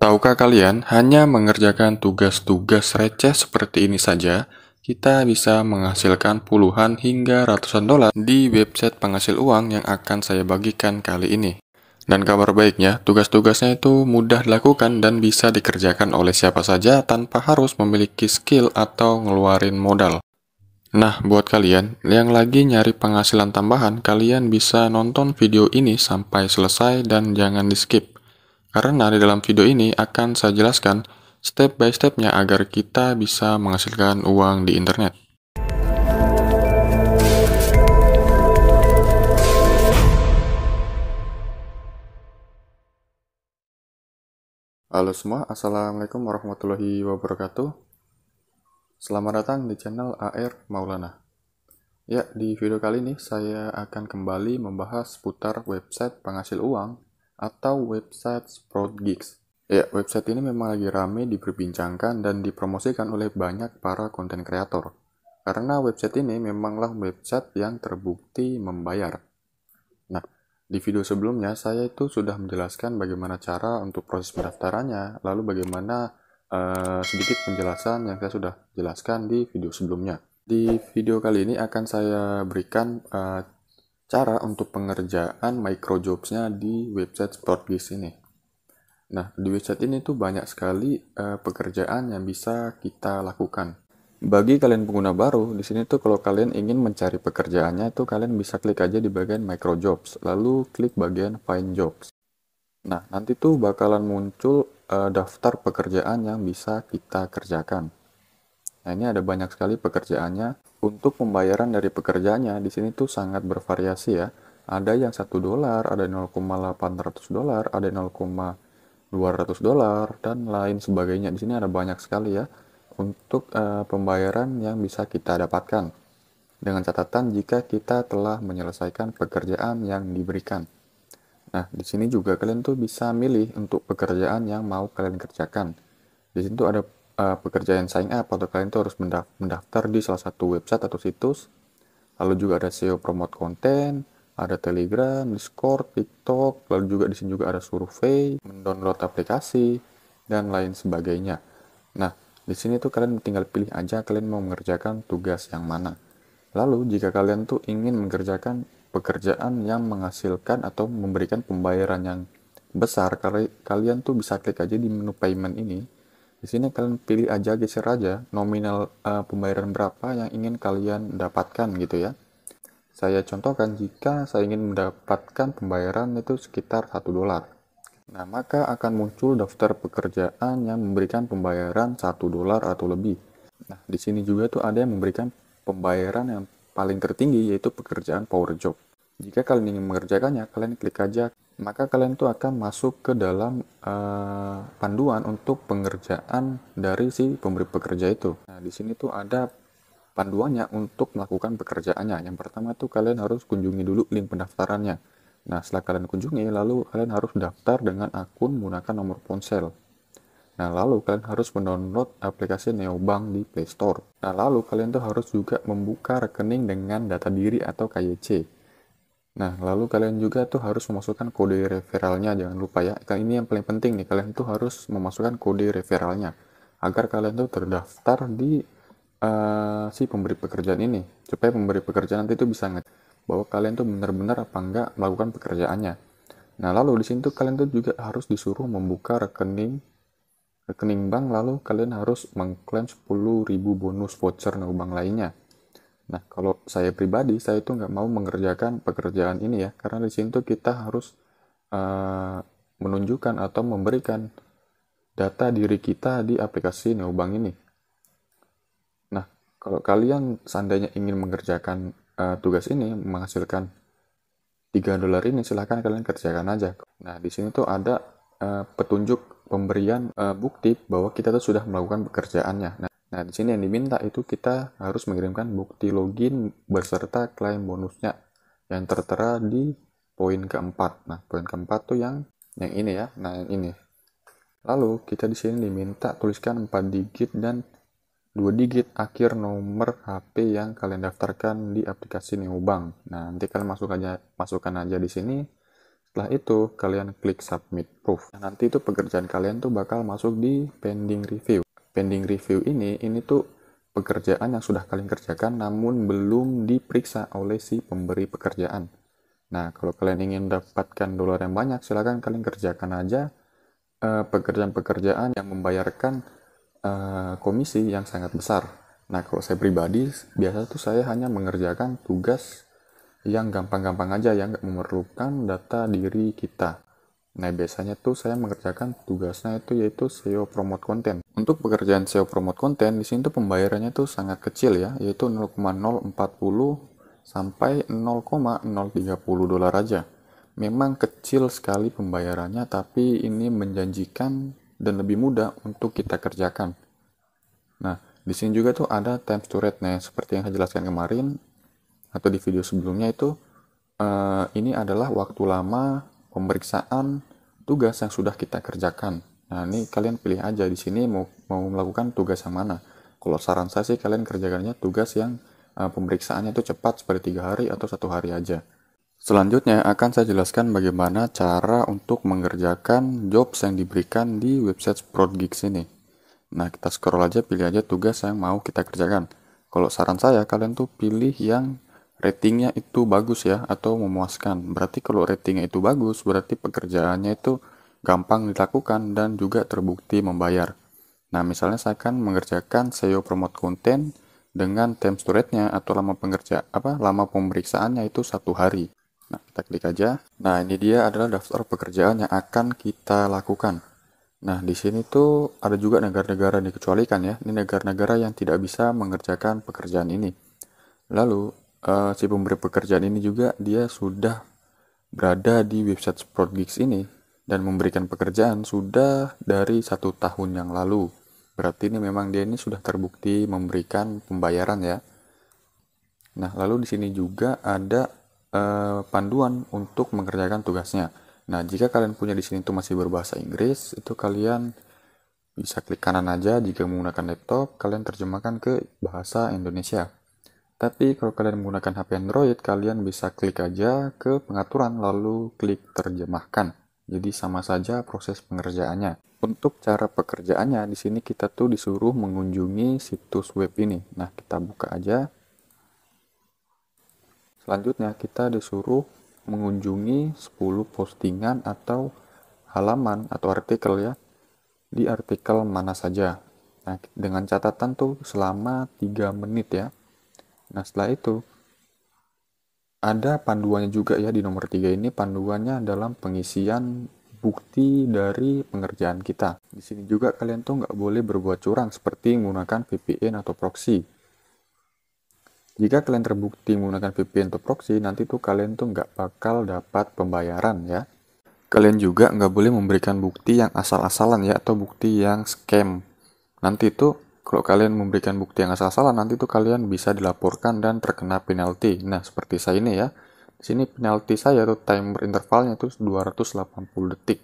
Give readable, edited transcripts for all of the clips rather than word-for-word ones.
Tahukah kalian, hanya mengerjakan tugas-tugas receh seperti ini saja, kita bisa menghasilkan puluhan hingga ratusan dolar di website penghasil uang yang akan saya bagikan kali ini. Dan kabar baiknya, tugas-tugasnya itu mudah dilakukan dan bisa dikerjakan oleh siapa saja tanpa harus memiliki skill atau ngeluarin modal. Nah, buat kalian yang lagi nyari penghasilan tambahan, kalian bisa nonton video ini sampai selesai dan jangan di-skip. Karena di dalam video ini akan saya jelaskan step by stepnya agar kita bisa menghasilkan uang di internet. Halo semua, Assalamualaikum warahmatullahi wabarakatuh. Selamat datang di channel AR Maulana. Ya, di video kali ini saya akan kembali membahas seputar website penghasil uang atau website SproutGigs. Ya, website ini memang lagi rame diperbincangkan dan dipromosikan oleh banyak para konten kreator. Karena website ini memanglah website yang terbukti membayar. Nah, di video sebelumnya saya itu sudah menjelaskan bagaimana cara untuk proses pendaftarannya, lalu bagaimana sedikit penjelasan yang saya sudah jelaskan di video sebelumnya. Di video kali ini akan saya berikan cara untuk pengerjaan microjobs-nya di website SproutGigs ini. Nah, di website ini tuh banyak sekali pekerjaan yang bisa kita lakukan. Bagi kalian pengguna baru, di sini tuh kalau kalian ingin mencari pekerjaannya itu kalian bisa klik aja di bagian microjobs, lalu klik bagian find jobs. Nah, nanti tuh bakalan muncul daftar pekerjaan yang bisa kita kerjakan. Nah, ini ada banyak sekali pekerjaannya. Untuk pembayaran dari pekerjaannya di sini tuh sangat bervariasi ya. Ada yang $1, ada 0,800 dolar, ada 0,200 dolar dan lain sebagainya. Di sini ada banyak sekali ya untuk pembayaran yang bisa kita dapatkan. Dengan catatan jika kita telah menyelesaikan pekerjaan yang diberikan. Nah, di sini juga kalian tuh bisa milih untuk pekerjaan yang mau kalian kerjakan. Di sini tuh ada pekerjaan sign up atau kalian tuh harus mendaftar di salah satu website atau situs. Lalu juga ada SEO promote konten, ada Telegram, Discord, TikTok, lalu juga di sini juga ada survei, mendownload aplikasi, dan lain sebagainya. Nah, di sini tuh kalian tinggal pilih aja kalian mau mengerjakan tugas yang mana. Lalu jika kalian tuh ingin mengerjakan pekerjaan yang menghasilkan atau memberikan pembayaran yang besar, kalian tuh bisa klik aja di menu payment ini. Di sini kalian pilih aja, geser aja nominal pembayaran berapa yang ingin kalian dapatkan gitu ya. Saya contohkan jika saya ingin mendapatkan pembayaran itu sekitar $1. Nah, maka akan muncul daftar pekerjaan yang memberikan pembayaran $1 atau lebih. Nah, di sini juga tuh ada yang memberikan pembayaran yang paling tertinggi yaitu pekerjaan power job. Jika kalian ingin mengerjakannya, kalian klik aja, maka kalian tuh akan masuk ke dalam panduan untuk pengerjaan dari si pemberi pekerja itu. Nah, di sini tuh ada panduannya untuk melakukan pekerjaannya. Yang pertama tuh kalian harus kunjungi dulu link pendaftarannya. Nah, setelah kalian kunjungi, lalu kalian harus daftar dengan akun menggunakan nomor ponsel. Nah, lalu kalian harus mendownload aplikasi Neobank di Play Store. Nah, lalu kalian tuh harus juga membuka rekening dengan data diri atau KYC. Nah, lalu kalian juga tuh harus memasukkan kode referralnya, jangan lupa ya. Ini yang paling penting nih, kalian tuh harus memasukkan kode referralnya agar kalian tuh terdaftar di si pemberi pekerjaan ini, supaya pemberi pekerjaan nanti tuh bisa ngecek bahwa kalian tuh benar-benar apa enggak melakukan pekerjaannya. Nah, lalu di sini tuh kalian tuh juga harus disuruh membuka rekening bank, lalu kalian harus mengklaim 10.000 bonus voucher Neobank lainnya. Nah, kalau saya pribadi, saya itu nggak mau mengerjakan pekerjaan ini ya, karena di sini tuh kita harus menunjukkan atau memberikan data diri kita di aplikasi Neobank ini. Nah, kalau kalian seandainya ingin mengerjakan tugas ini, menghasilkan $3 ini, silahkan kalian kerjakan aja. Nah, di sini tuh ada petunjuk pemberian bukti bahwa kita tuh sudah melakukan pekerjaannya. Nah, di sini yang diminta itu kita harus mengirimkan bukti login beserta klaim bonusnya yang tertera di poin keempat. Nah, poin keempat tuh yang ini ya. Nah, yang ini. Lalu kita di sini diminta tuliskan 4 digit dan 2 digit akhir nomor HP yang kalian daftarkan di aplikasi Neobank. Nah, nanti kalian masukkan aja di sini. Setelah itu, kalian klik submit proof. Nah, nanti itu pekerjaan kalian tuh bakal masuk di pending review. Pending review ini tuh pekerjaan yang sudah kalian kerjakan namun belum diperiksa oleh si pemberi pekerjaan. Nah, kalau kalian ingin dapatkan dolar yang banyak, silakan kalian kerjakan aja pekerjaan-pekerjaan yang membayarkan komisi yang sangat besar. Nah, kalau saya pribadi, biasa tuh saya hanya mengerjakan tugas yang gampang-gampang aja, yang nggak memerlukan data diri kita. Nah, biasanya tuh saya mengerjakan tugasnya itu yaitu SEO promote konten. Untuk pekerjaan SEO promote konten, di sini tuh pembayarannya tuh sangat kecil ya, yaitu 0,040 sampai 0,030 dolar aja. Memang kecil sekali pembayarannya, tapi ini menjanjikan dan lebih mudah untuk kita kerjakan. Nah, di sini juga tuh ada time to rate. Nah, seperti yang saya jelaskan kemarin, atau di video sebelumnya itu ini adalah waktu lama pemeriksaan tugas yang sudah kita kerjakan. Nah, ini kalian pilih aja di sini mau melakukan tugas yang mana. Kalau saran saya sih kalian kerjakannya tugas yang pemeriksaannya itu cepat seperti 3 hari atau 1 hari aja. Selanjutnya akan saya jelaskan bagaimana cara untuk mengerjakan jobs yang diberikan di website SproutGigs ini. Nah, kita scroll aja, pilih aja tugas yang mau kita kerjakan. Kalau saran saya, kalian tuh pilih yang ratingnya itu bagus ya, atau memuaskan. Berarti kalau ratingnya itu bagus, berarti pekerjaannya itu gampang dilakukan dan juga terbukti membayar. Nah, misalnya saya akan mengerjakan SEO promote konten dengan time to rate-nya atau lama pemeriksaannya itu 1 hari. Nah, kita klik aja. Nah, ini dia adalah daftar pekerjaan yang akan kita lakukan. Nah, di sini tuh ada juga negara-negara dikecualikan ya. Ini negara-negara yang tidak bisa mengerjakan pekerjaan ini. Lalu, si pemberi pekerjaan ini juga dia sudah berada di website SproutGigs ini dan memberikan pekerjaan sudah dari 1 tahun yang lalu. Berarti ini memang dia ini sudah terbukti memberikan pembayaran ya. Nah, lalu di sini juga ada panduan untuk mengerjakan tugasnya. Nah, jika kalian punya di sini itu masih berbahasa Inggris, itu kalian bisa klik kanan aja. Jika menggunakan laptop, kalian terjemahkan ke bahasa Indonesia. Tapi kalau kalian menggunakan HP Android, kalian bisa klik aja ke pengaturan lalu klik terjemahkan. Jadi sama saja proses pengerjaannya. Untuk cara pekerjaannya, di sini kita tuh disuruh mengunjungi situs web ini. Nah, kita buka aja. Selanjutnya kita disuruh mengunjungi 10 postingan atau halaman atau artikel ya, di artikel mana saja. Nah, dengan catatan tuh selama 3 menit ya. Nah, setelah itu ada panduannya juga ya di nomor 3 ini, panduannya dalam pengisian bukti dari pengerjaan kita. Di sini juga kalian tuh nggak boleh berbuat curang seperti menggunakan VPN atau proxy. Jika kalian terbukti menggunakan VPN atau proxy, nanti tuh kalian tuh nggak bakal dapat pembayaran ya. Kalian juga nggak boleh memberikan bukti yang asal-asalan ya, atau bukti yang scam. Nanti tuh kalau kalian memberikan bukti yang asal-asalan, nanti tuh kalian bisa dilaporkan dan terkena penalti. Nah, seperti saya ini ya. Di sini penalti saya tuh timer intervalnya tuh 280 detik.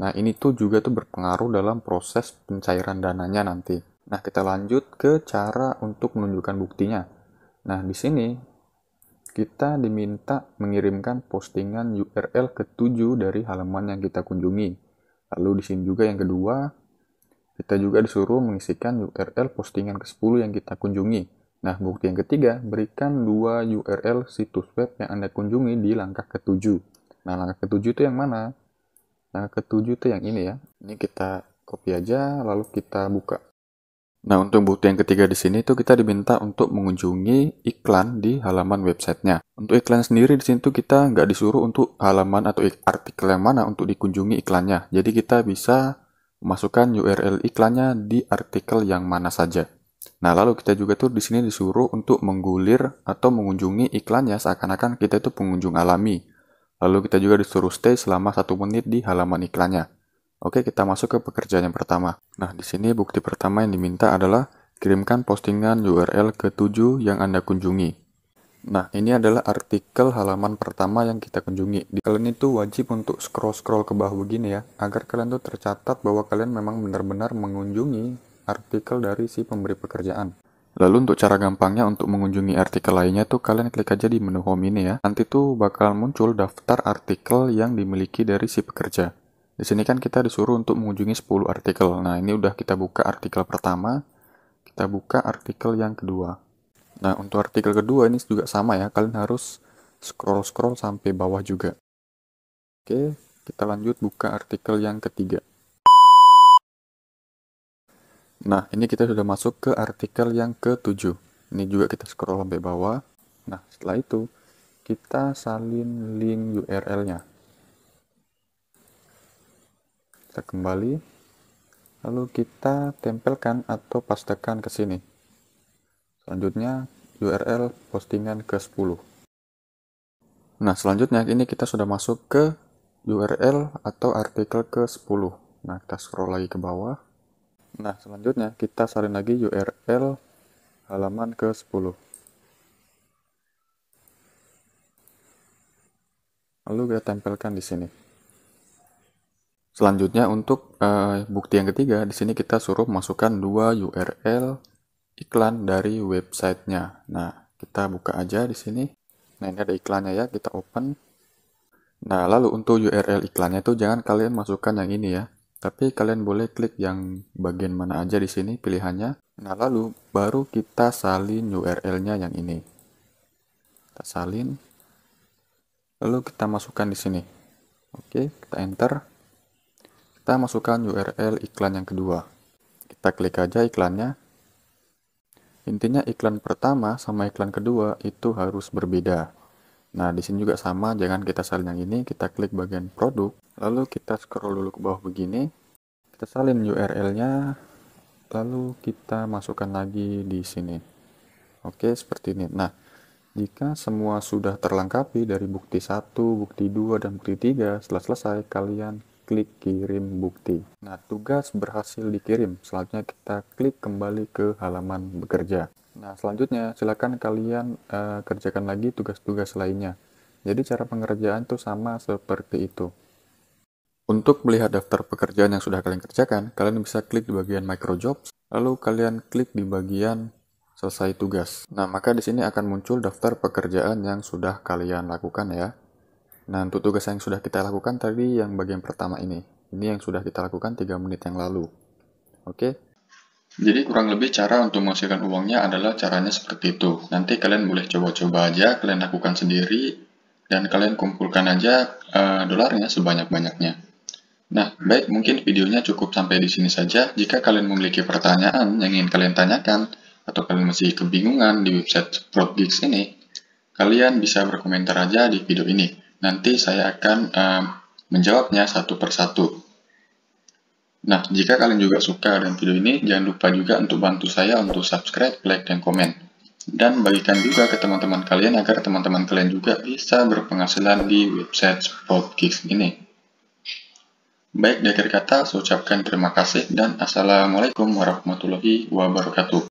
Nah, ini tuh juga tuh berpengaruh dalam proses pencairan dananya nanti. Nah, kita lanjut ke cara untuk menunjukkan buktinya. Nah, di sini kita diminta mengirimkan postingan URL ke-7 dari halaman yang kita kunjungi. Lalu di sini juga yang kedua, kita juga disuruh mengisikan URL postingan ke-10 yang kita kunjungi. Nah, bukti yang ketiga, berikan 2 URL situs web yang Anda kunjungi di langkah ke-7. Nah, langkah ke-7 itu yang mana? Langkah ke-7 itu yang ini ya. Ini kita copy aja, lalu kita buka. Nah, untuk bukti yang ketiga di sini tuh kita diminta untuk mengunjungi iklan di halaman websitenya. Untuk iklan sendiri di sini tuh kita nggak disuruh untuk halaman atau artikel yang mana untuk dikunjungi iklannya. Jadi kita bisa memasukkan URL iklannya di artikel yang mana saja. Nah, lalu kita juga tuh di sini disuruh untuk menggulir atau mengunjungi iklannya seakan-akan kita itu pengunjung alami. Lalu kita juga disuruh stay selama 1 menit di halaman iklannya. Oke, kita masuk ke pekerjaan yang pertama. Nah, di sini bukti pertama yang diminta adalah kirimkan postingan URL ke-7 yang Anda kunjungi. Nah, ini adalah artikel halaman pertama yang kita kunjungi. Kalian itu wajib untuk scroll-scroll ke bawah begini ya, agar kalian tuh tercatat bahwa kalian memang benar-benar mengunjungi artikel dari si pemberi pekerjaan. Lalu untuk cara gampangnya untuk mengunjungi artikel lainnya tuh kalian klik aja di menu home ini ya. Nanti tuh bakal muncul daftar artikel yang dimiliki dari si pekerja. Di sini kan kita disuruh untuk mengunjungi 10 artikel. Nah, ini udah kita buka artikel pertama, kita buka artikel yang kedua. Nah, untuk artikel kedua ini juga sama ya, kalian harus scroll-scroll sampai bawah juga. Oke, kita lanjut buka artikel yang ketiga. Nah, ini kita sudah masuk ke artikel yang ke-7. Ini juga kita scroll sampai bawah. Nah, setelah itu, kita salin link URL-nya. Kita kembali, lalu kita tempelkan atau pastekan ke sini. Selanjutnya, URL postingan ke-10. Nah, selanjutnya ini kita sudah masuk ke URL atau artikel ke-10. Nah, kita scroll lagi ke bawah. Nah, selanjutnya kita salin lagi URL halaman ke-10. Lalu kita tempelkan di sini. Selanjutnya untuk bukti yang ketiga, di sini kita suruh masukkan 2 URL iklan dari websitenya. Nah, kita buka aja di sini. Nah, ini ada iklannya ya, kita open. Nah, lalu untuk URL iklannya itu jangan kalian masukkan yang ini ya. Tapi kalian boleh klik yang bagian mana aja di sini pilihannya. Nah, lalu baru kita salin URL-nya yang ini. Kita salin. Lalu kita masukkan di sini. Oke, kita enter. Kita masukkan URL iklan yang kedua. Kita klik aja iklannya. Intinya iklan pertama sama iklan kedua itu harus berbeda. Nah, di sini juga sama, jangan kita salin yang ini, kita klik bagian produk, lalu kita scroll dulu ke bawah begini. Kita salin URL-nya, lalu kita masukkan lagi di sini. Oke, seperti ini. Nah, jika semua sudah terlengkapi dari bukti 1, bukti 2, dan bukti 3, setelah selesai, kalian klik kirim bukti. Nah, tugas berhasil dikirim. Selanjutnya kita klik kembali ke halaman bekerja. Nah, selanjutnya silakan kalian kerjakan lagi tugas-tugas lainnya. Jadi cara pengerjaan itu sama seperti itu. Untuk melihat daftar pekerjaan yang sudah kalian kerjakan, kalian bisa klik di bagian microjobs, lalu kalian klik di bagian selesai tugas. Nah, maka di sini akan muncul daftar pekerjaan yang sudah kalian lakukan ya. Nah, untuk tugas yang sudah kita lakukan tadi yang bagian pertama ini. Ini yang sudah kita lakukan 3 menit yang lalu. Oke. Jadi kurang lebih cara untuk menghasilkan uangnya adalah caranya seperti itu. Nanti kalian boleh coba-coba aja, kalian lakukan sendiri, dan kalian kumpulkan aja dolarnya sebanyak-banyaknya. Nah, baik, mungkin videonya cukup sampai di sini saja. Jika kalian memiliki pertanyaan yang ingin kalian tanyakan, atau kalian masih kebingungan di website Fraudgeeks ini, kalian bisa berkomentar aja di video ini. Nanti saya akan menjawabnya satu persatu. Nah, jika kalian juga suka dengan video ini, jangan lupa juga untuk bantu saya untuk subscribe, like, dan komen. Dan bagikan juga ke teman-teman kalian agar teman-teman kalian juga bisa berpenghasilan di website Fraudgeeks ini. Baik, di akhir kata saya ucapkan terima kasih dan Assalamualaikum warahmatullahi wabarakatuh.